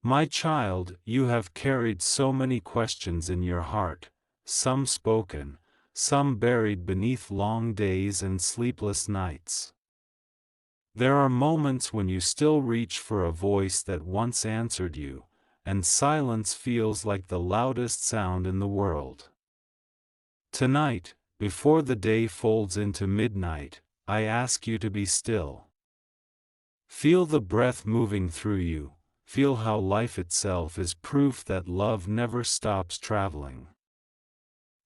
My child, you have carried so many questions in your heart, some spoken, some buried beneath long days and sleepless nights. There are moments when you still reach for a voice that once answered you, and silence feels like the loudest sound in the world. Tonight, before the day folds into midnight, I ask you to be still. Feel the breath moving through you, feel how life itself is proof that love never stops traveling.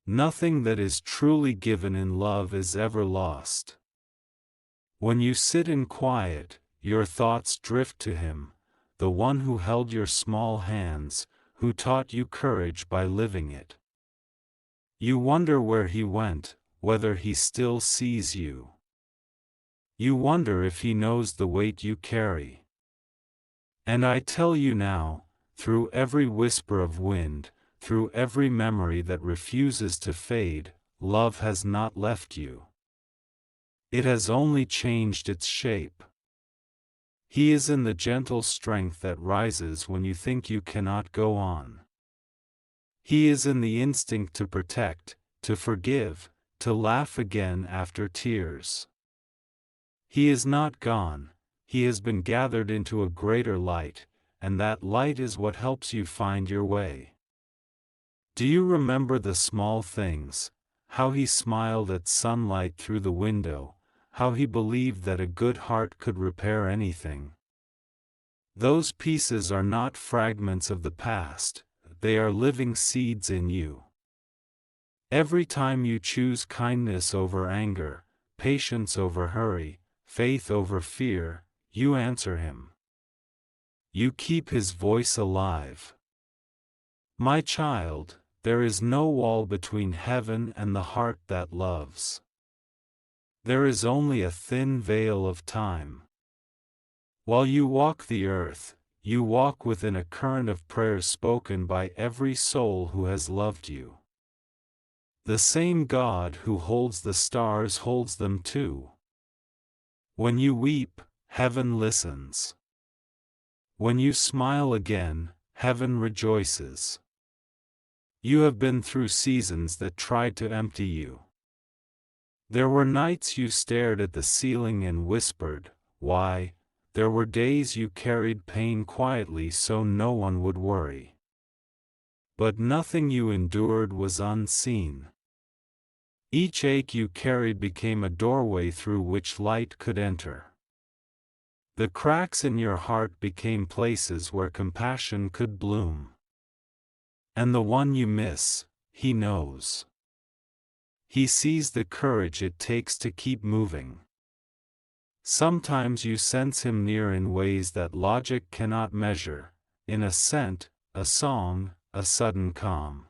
Nothing that is truly given in love is ever lost. When you sit in quiet, your thoughts drift to him, the one who held your small hands, who taught you courage by living it. You wonder where he went, whether he still sees you. You wonder if he knows the weight you carry. And I tell you now, through every whisper of wind, through every memory that refuses to fade, love has not left you. It has only changed its shape. He is in the gentle strength that rises when you think you cannot go on. He is in the instinct to protect, to forgive, to laugh again after tears. He is not gone, he has been gathered into a greater light, and that light is what helps you find your way. Do you remember the small things, how he smiled at sunlight through the window, how he believed that a good heart could repair anything? Those pieces are not fragments of the past, they are living seeds in you. Every time you choose kindness over anger, patience over hurry, faith over fear, you answer him. You keep his voice alive. My child, there is no wall between heaven and the heart that loves. There is only a thin veil of time. While you walk the earth, you walk within a current of prayers spoken by every soul who has loved you. The same God who holds the stars holds them too. When you weep, heaven listens. When you smile again, heaven rejoices. You have been through seasons that tried to empty you. There were nights you stared at the ceiling and whispered, "Why?" There were days you carried pain quietly so no one would worry. But nothing you endured was unseen. Each ache you carried became a doorway through which light could enter. The cracks in your heart became places where compassion could bloom. And the one you miss, he knows. He sees the courage it takes to keep moving. Sometimes you sense him near in ways that logic cannot measure, in a scent, a song, a sudden calm.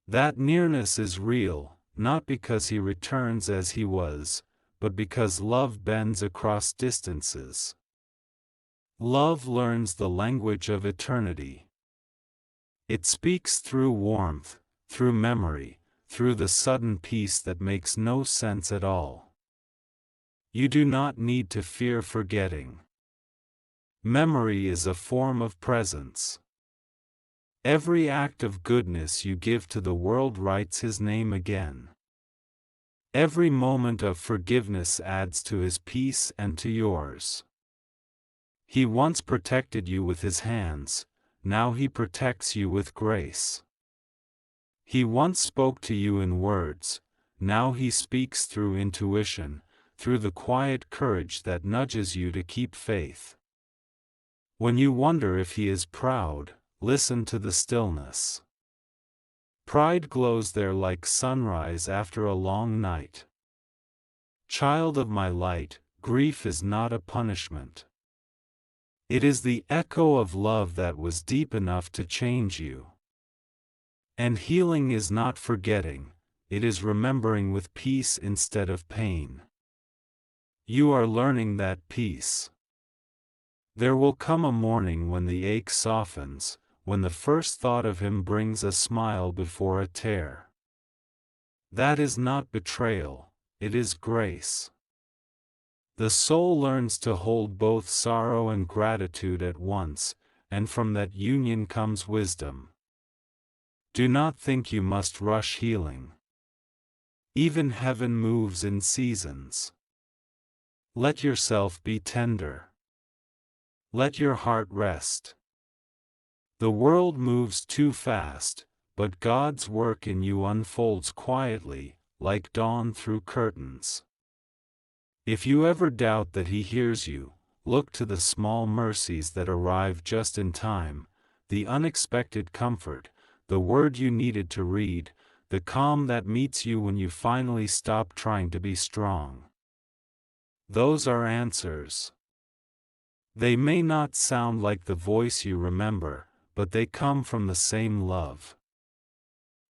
That nearness is real, not because he returns as he was, but because love bends across distances. Love learns the language of eternity. It speaks through warmth, through memory, through the sudden peace that makes no sense at all. You do not need to fear forgetting. Memory is a form of presence. Every act of goodness you give to the world writes his name again. Every moment of forgiveness adds to his peace and to yours. He once protected you with his hands, now he protects you with grace. He once spoke to you in words, now he speaks through intuition, through the quiet courage that nudges you to keep faith. When you wonder if he is proud, listen to the stillness. Pride glows there like sunrise after a long night. Child of my light, grief is not a punishment. It is the echo of love that was deep enough to change you. And healing is not forgetting, it is remembering with peace instead of pain. You are learning that peace. There will come a morning when the ache softens, when the first thought of him brings a smile before a tear. That is not betrayal, it is grace. The soul learns to hold both sorrow and gratitude at once, and from that union comes wisdom. Do not think you must rush healing. Even heaven moves in seasons. Let yourself be tender. Let your heart rest. The world moves too fast, but God's work in you unfolds quietly, like dawn through curtains. If you ever doubt that He hears you, look to the small mercies that arrive just in time, the unexpected comfort, the word you needed to read, the calm that meets you when you finally stop trying to be strong. Those are answers. They may not sound like the voice you remember, but they come from the same love.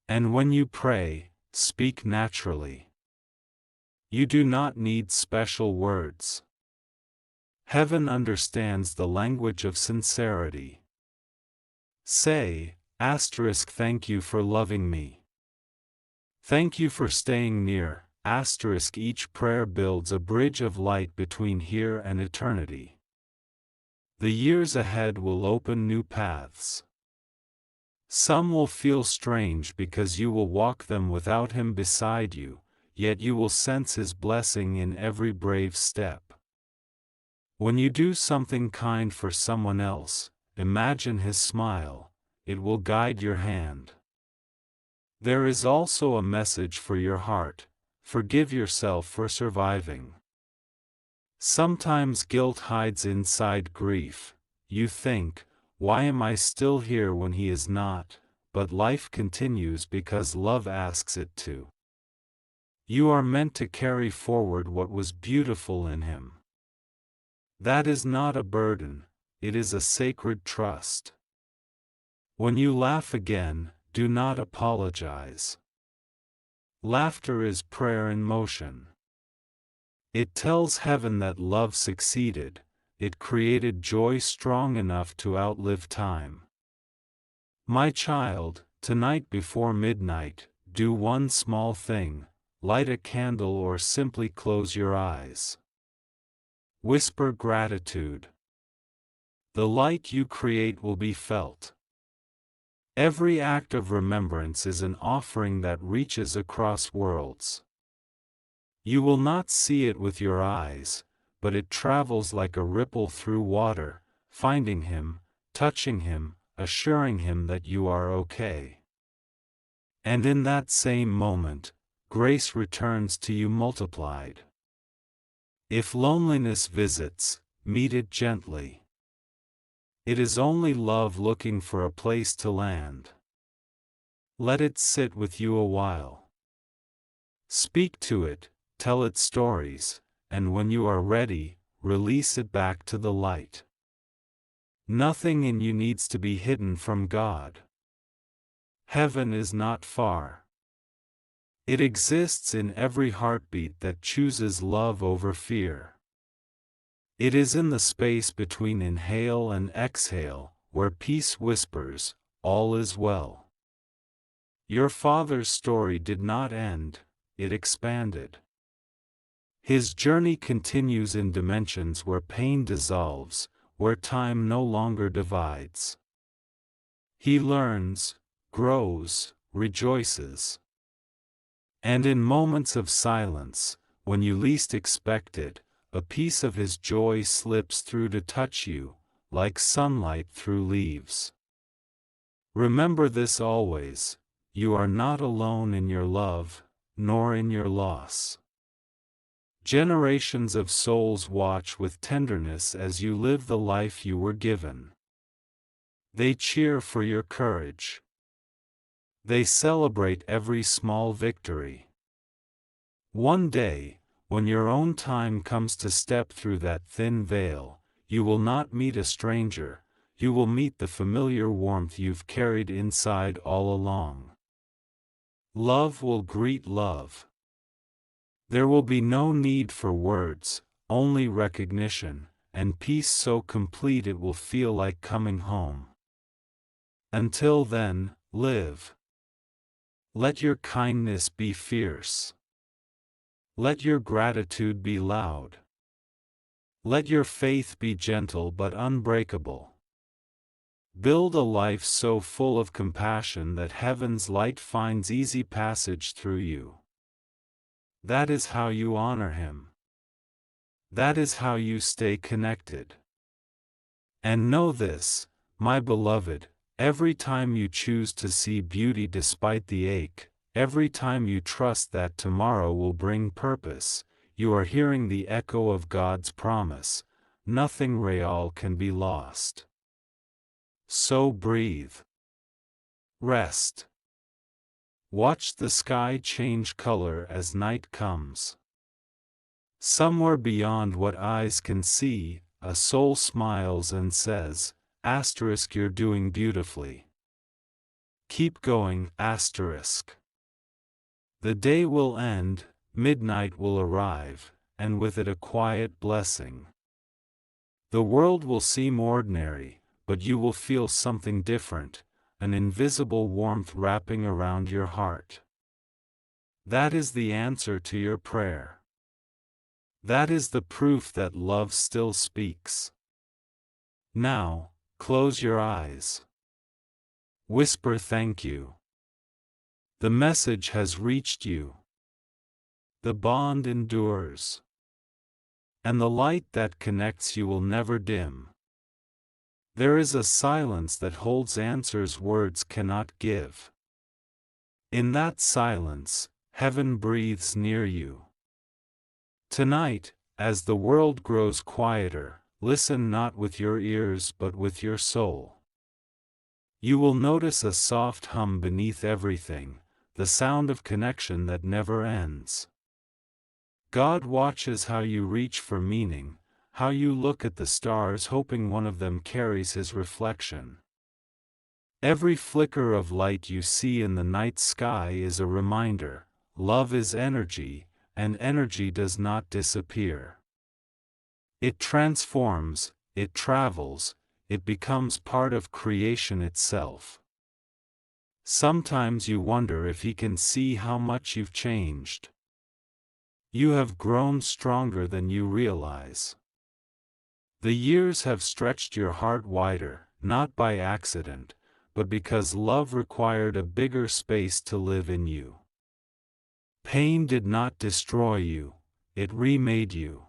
And when you pray, speak naturally. You do not need special words. Heaven understands the language of sincerity. Say, thank you for loving me. Thank you for staying near, each prayer builds a bridge of light between here and eternity. The years ahead will open new paths. Some will feel strange because you will walk them without Him beside you, yet you will sense His blessing in every brave step. When you do something kind for someone else, imagine His smile, it will guide your hand. There is also a message for your heart: forgive yourself for surviving. Sometimes guilt hides inside grief. You think, why am I still here when He is not? But life continues because love asks it to. You are meant to carry forward what was beautiful in Him. That is not a burden, it is a sacred trust. When you laugh again, do not apologize. Laughter is prayer in motion. It tells heaven that love succeeded, it created joy strong enough to outlive time. My child, tonight before midnight, do one small thing: light a candle or simply close your eyes. Whisper gratitude. The light you create will be felt. Every act of remembrance is an offering that reaches across worlds. You will not see it with your eyes, but it travels like a ripple through water, finding Him, touching Him, assuring Him that you are okay. And in that same moment, grace returns to you multiplied. If loneliness visits, meet it gently. It is only love looking for a place to land. Let it sit with you a while. Speak to it, tell it stories, and when you are ready, release it back to the light. Nothing in you needs to be hidden from God. Heaven is not far. It exists in every heartbeat that chooses love over fear. It is in the space between inhale and exhale, where peace whispers, all is well. Your Father's story did not end, it expanded. His journey continues in dimensions where pain dissolves, where time no longer divides. He learns, grows, rejoices. And in moments of silence, when you least expect it, a piece of His joy slips through to touch you, like sunlight through leaves. Remember this always: you are not alone in your love, nor in your loss. Generations of souls watch with tenderness as you live the life you were given. They cheer for your courage. They celebrate every small victory. One day, when your own time comes to step through that thin veil, you will not meet a stranger, you will meet the familiar warmth you've carried inside all along. Love will greet love. There will be no need for words, only recognition, and peace so complete it will feel like coming home. Until then, live. Let your kindness be fierce. Let your gratitude be loud. Let your faith be gentle but unbreakable. Build a life so full of compassion that heaven's light finds easy passage through you. That is how you honor Him. That is how you stay connected. And know this, my beloved, every time you choose to see beauty despite the ache, every time you trust that tomorrow will bring purpose, you are hearing the echo of God's promise: nothing real can be lost. So breathe. Rest. Watch the sky change color as night comes. Somewhere beyond what eyes can see, a soul smiles and says, "You're doing beautifully. Keep going, asterisk." The day will end, midnight will arrive, and with it a quiet blessing. The world will seem ordinary, but you will feel something different, an invisible warmth wrapping around your heart. That is the answer to your prayer. That is the proof that love still speaks. Now, close your eyes. Whisper thank you. The message has reached you. The bond endures. And the light that connects you will never dim. There is a silence that holds answers words cannot give. In that silence, heaven breathes near you. Tonight, as the world grows quieter, listen not with your ears but with your soul. You will notice a soft hum beneath everything, the sound of connection that never ends. God watches how you reach for meaning, how you look at the stars hoping one of them carries His reflection. Every flicker of light you see in the night sky is a reminder: love is energy, and energy does not disappear. It transforms, it travels, it becomes part of creation itself. Sometimes you wonder if He can see how much you've changed. You have grown stronger than you realize. The years have stretched your heart wider, not by accident, but because love required a bigger space to live in you. Pain did not destroy you, it remade you.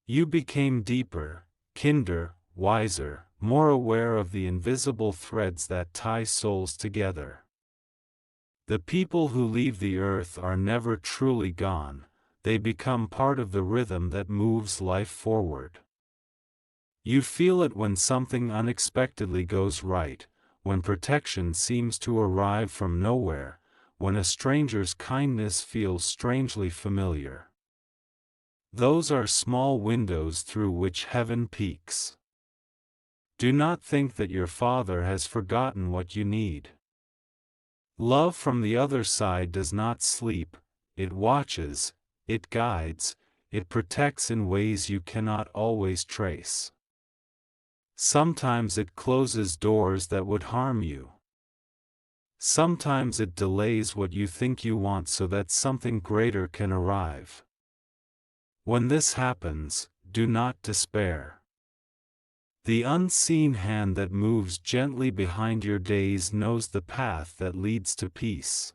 You became deeper, kinder, wiser, more aware of the invisible threads that tie souls together. The people who leave the earth are never truly gone, they become part of the rhythm that moves life forward. You feel it when something unexpectedly goes right, when protection seems to arrive from nowhere, when a stranger's kindness feels strangely familiar. Those are small windows through which heaven peeks. Do not think that your Father has forgotten what you need. Love from the other side does not sleep, it watches, it guides, it protects in ways you cannot always trace. Sometimes it closes doors that would harm you. Sometimes it delays what you think you want so that something greater can arrive. When this happens, do not despair. The unseen hand that moves gently behind your days knows the path that leads to peace.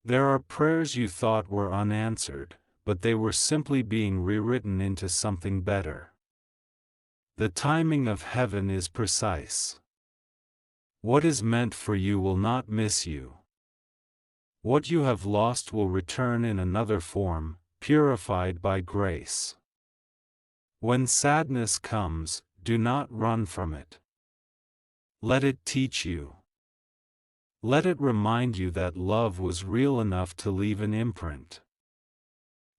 There are prayers you thought were unanswered, but they were simply being rewritten into something better. The timing of heaven is precise. What is meant for you will not miss you. What you have lost will return in another form, purified by grace. When sadness comes, do not run from it. Let it teach you. Let it remind you that love was real enough to leave an imprint.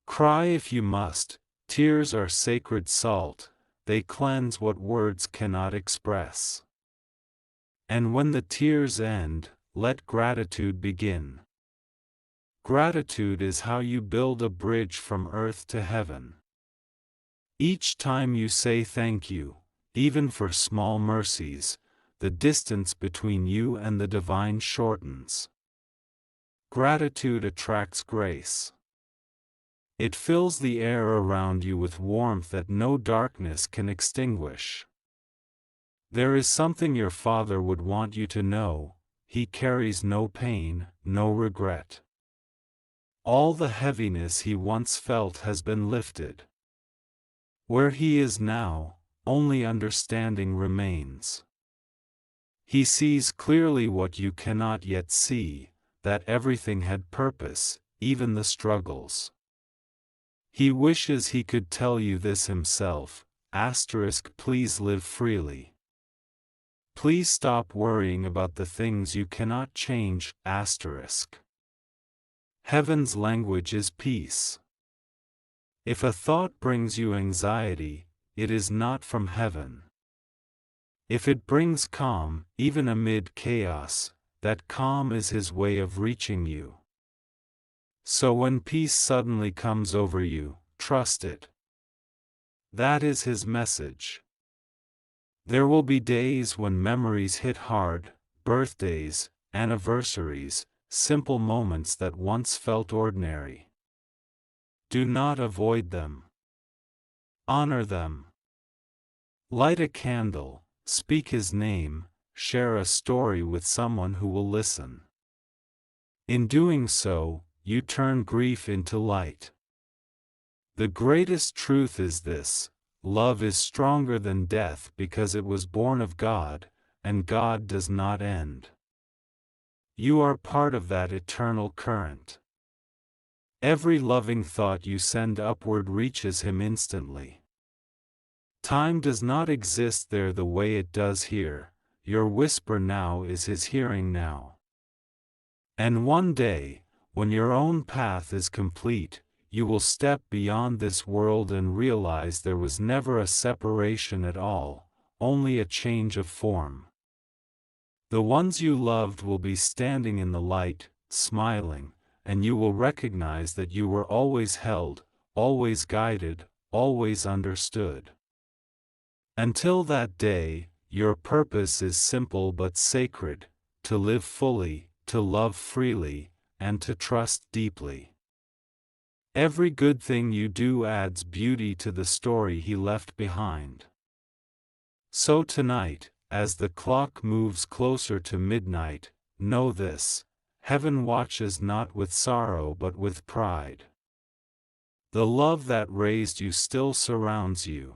Cry if you must, tears are sacred salt, they cleanse what words cannot express. And when the tears end, let gratitude begin. Gratitude is how you build a bridge from earth to heaven. Each time you say thank you, even for small mercies, the distance between you and the divine shortens. Gratitude attracts grace. It fills the air around you with warmth that no darkness can extinguish. There is something your Father would want you to know: He carries no pain, no regret. All the heaviness He once felt has been lifted. Where He is now, only understanding remains. He sees clearly what you cannot yet see, that everything had purpose, even the struggles. He wishes He could tell you this Himself. Please live freely. Please stop worrying about the things you cannot change. Heaven's language is peace. If a thought brings you anxiety, it is not from heaven. If it brings calm, even amid chaos, that calm is His way of reaching you. So when peace suddenly comes over you, trust it. That is His message. There will be days when memories hit hard: birthdays, anniversaries, simple moments that once felt ordinary. Do not avoid them. Honor them. Light a candle, speak His name, share a story with someone who will listen. In doing so, you turn grief into light. The greatest truth is this: love is stronger than death because it was born of God, and God does not end. You are part of that eternal current. Every loving thought you send upward reaches Him instantly. Time does not exist there the way it does here. Your whisper now is His hearing now. And one day, when your own path is complete, you will step beyond this world and realize there was never a separation at all, only a change of form. The ones you loved will be standing in the light, smiling, and you will recognize that you were always held, always guided, always understood. Until that day, your purpose is simple but sacred: to live fully, to love freely, and to trust deeply. Every good thing you do adds beauty to the story He left behind. So tonight, as the clock moves closer to midnight, know this: heaven watches not with sorrow but with pride. The love that raised you still surrounds you.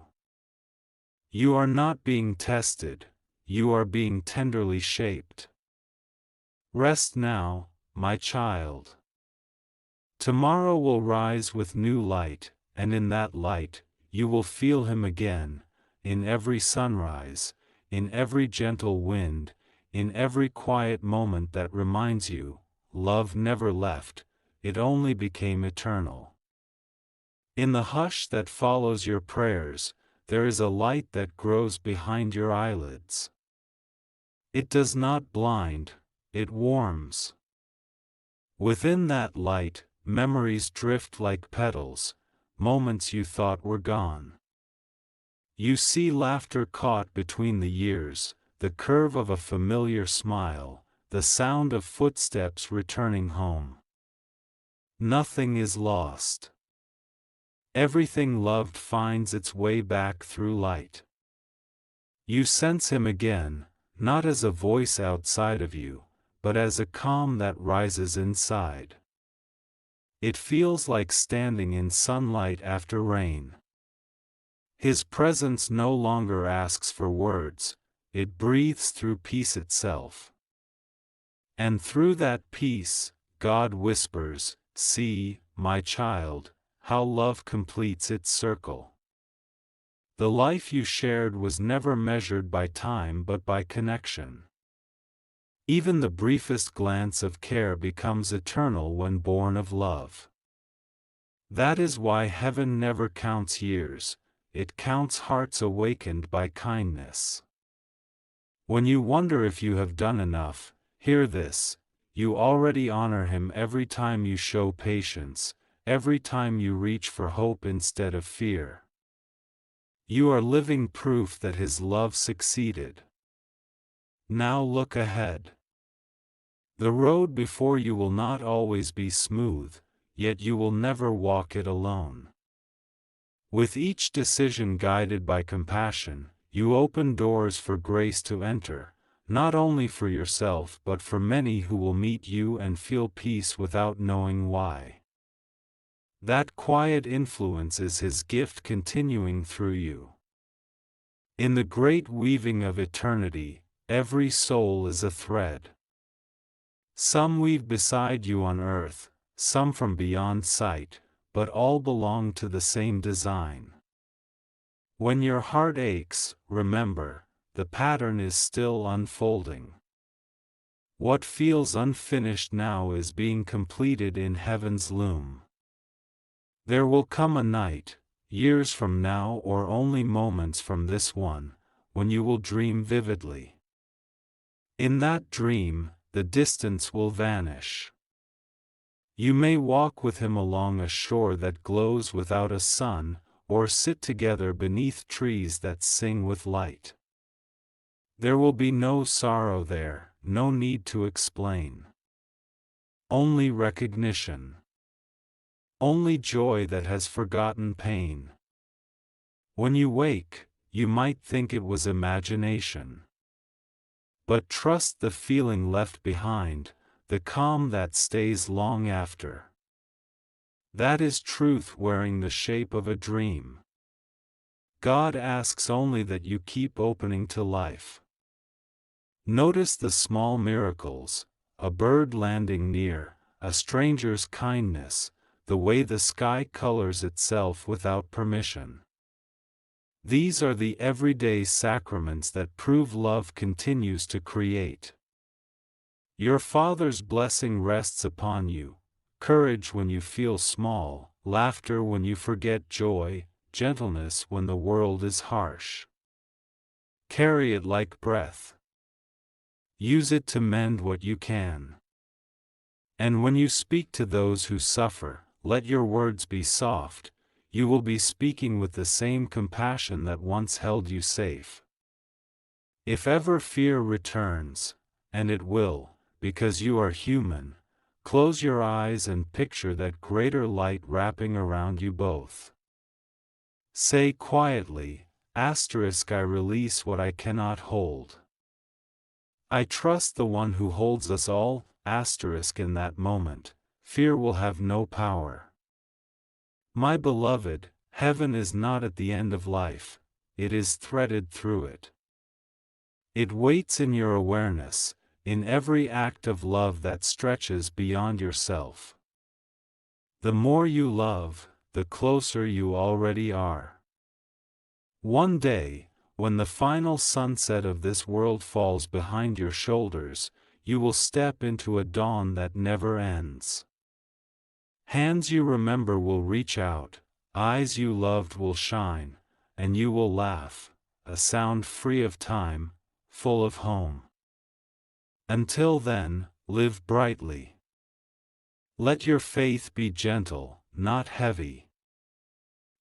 You are not being tested, you are being tenderly shaped. Rest now, my child. Tomorrow will rise with new light, and in that light, you will feel Him again, in every sunrise, in every gentle wind, in every quiet moment that reminds you, love never left, it only became eternal. In the hush that follows your prayers, there is a light that grows behind your eyelids. It does not blind, it warms. Within that light, memories drift like petals, moments you thought were gone. You see laughter caught between the years, the curve of a familiar smile, the sound of footsteps returning home. Nothing is lost. Everything loved finds its way back through light. You sense Him again, not as a voice outside of you, but as a calm that rises inside. It feels like standing in sunlight after rain. His presence no longer asks for words, it breathes through peace itself. And through that peace, God whispers, "See, my child, how love completes its circle." The life you shared was never measured by time but by connection. Even the briefest glance of care becomes eternal when born of love. That is why heaven never counts years, it counts hearts awakened by kindness. When you wonder if you have done enough, hear this: you already honor Him every time you show patience, every time you reach for hope instead of fear. You are living proof that His love succeeded. Now look ahead. The road before you will not always be smooth, yet you will never walk it alone. With each decision guided by compassion, you open doors for grace to enter, not only for yourself but for many who will meet you and feel peace without knowing why. That quiet influence is His gift continuing through you. In the great weaving of eternity, every soul is a thread. Some weave beside you on earth, some from beyond sight, but all belong to the same design. When your heart aches, remember, the pattern is still unfolding. What feels unfinished now is being completed in heaven's loom. There will come a night, years from now or only moments from this one, when you will dream vividly. In that dream, the distance will vanish. You may walk with Him along a shore that glows without a sun, or sit together beneath trees that sing with light. There will be no sorrow there, no need to explain. Only recognition. Only joy that has forgotten pain. When you wake, you might think it was imagination. But trust the feeling left behind, the calm that stays long after. That is truth wearing the shape of a dream. God asks only that you keep opening to life. Notice the small miracles, a bird landing near, a stranger's kindness, the way the sky colors itself without permission. These are the everyday sacraments that prove love continues to create. Your Father's blessing rests upon you, courage when you feel small, laughter when you forget joy, gentleness when the world is harsh. Carry it like breath. Use it to mend what you can. And when you speak to those who suffer, let your words be soft. You will be speaking with the same compassion that once held you safe. If ever fear returns, and it will, because you are human, close your eyes and picture that greater light wrapping around you both. Say quietly, I release what I cannot hold. I trust the one who holds us all, in that moment, fear will have no power. My beloved, heaven is not at the end of life, it is threaded through it. It waits in your awareness, in every act of love that stretches beyond yourself. The more you love, the closer you already are. One day, when the final sunset of this world falls behind your shoulders, you will step into a dawn that never ends. Hands you remember will reach out, eyes you loved will shine, and you will laugh, a sound free of time, full of home. Until then, live brightly. Let your faith be gentle, not heavy.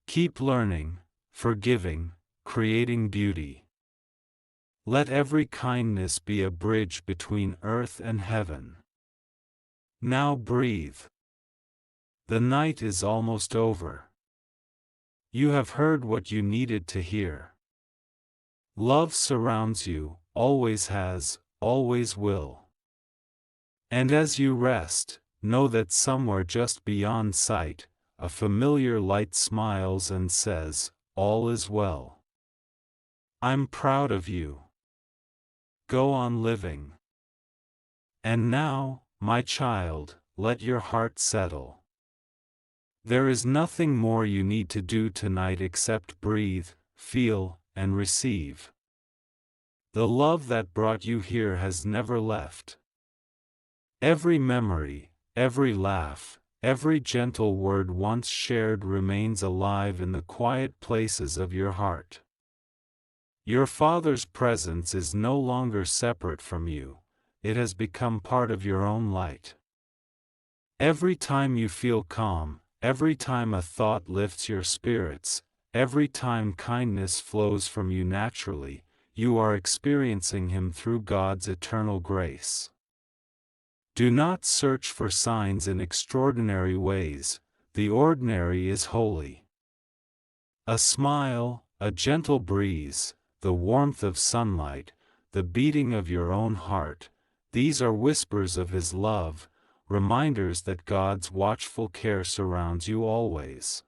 Keep learning, forgiving, creating beauty. Let every kindness be a bridge between earth and heaven. Now breathe. The night is almost over. You have heard what you needed to hear. Love surrounds you, always has, always will. And as you rest, know that somewhere just beyond sight, a familiar light smiles and says, all is well. I'm proud of you. Go on living. And now, my child, let your heart settle. There is nothing more you need to do tonight except breathe, feel, and receive. The love that brought you here has never left. Every memory, every laugh, every gentle word once shared remains alive in the quiet places of your heart. Your Father's presence is no longer separate from you, it has become part of your own light. Every time you feel calm, every time a thought lifts your spirits, every time kindness flows from you naturally, you are experiencing Him through God's eternal grace. Do not search for signs in extraordinary ways, the ordinary is holy. A smile, a gentle breeze, the warmth of sunlight, the beating of your own heart. These are whispers of His love, reminders that God's watchful care surrounds you always.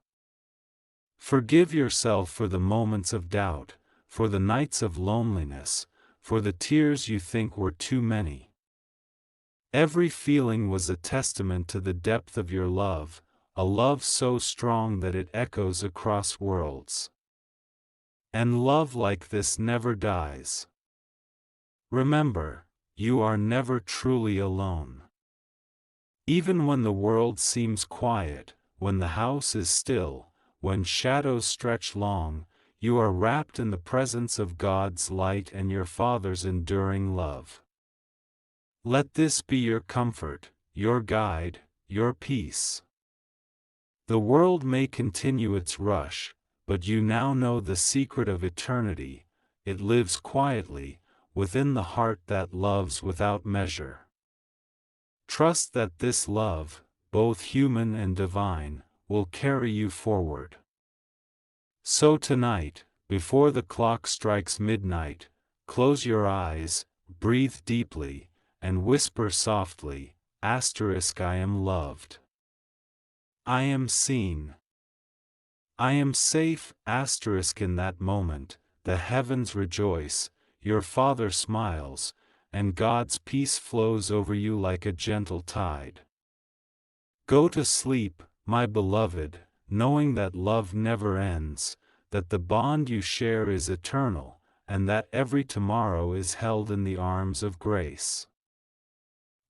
Forgive yourself for the moments of doubt, for the nights of loneliness, for the tears you think were too many. Every feeling was a testament to the depth of your love, a love so strong that it echoes across worlds. And love like this never dies. Remember, you are never truly alone. Even when the world seems quiet, when the house is still, when shadows stretch long, you are wrapped in the presence of God's light and your Father's enduring love. Let this be your comfort, your guide, your peace. The world may continue its rush, but you now know the secret of eternity. It lives quietly, within the heart that loves without measure. Trust that this love, both human and divine, will carry you forward. So tonight, before the clock strikes midnight, close your eyes, breathe deeply, and whisper softly, *I am loved. I am seen. I am safe. In that moment, the heavens rejoice, your Father smiles, and God's peace flows over you like a gentle tide. Go to sleep, my beloved, knowing that love never ends, that the bond you share is eternal, and that every tomorrow is held in the arms of grace.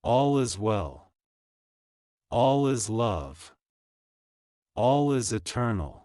All is well. All is love. All is eternal.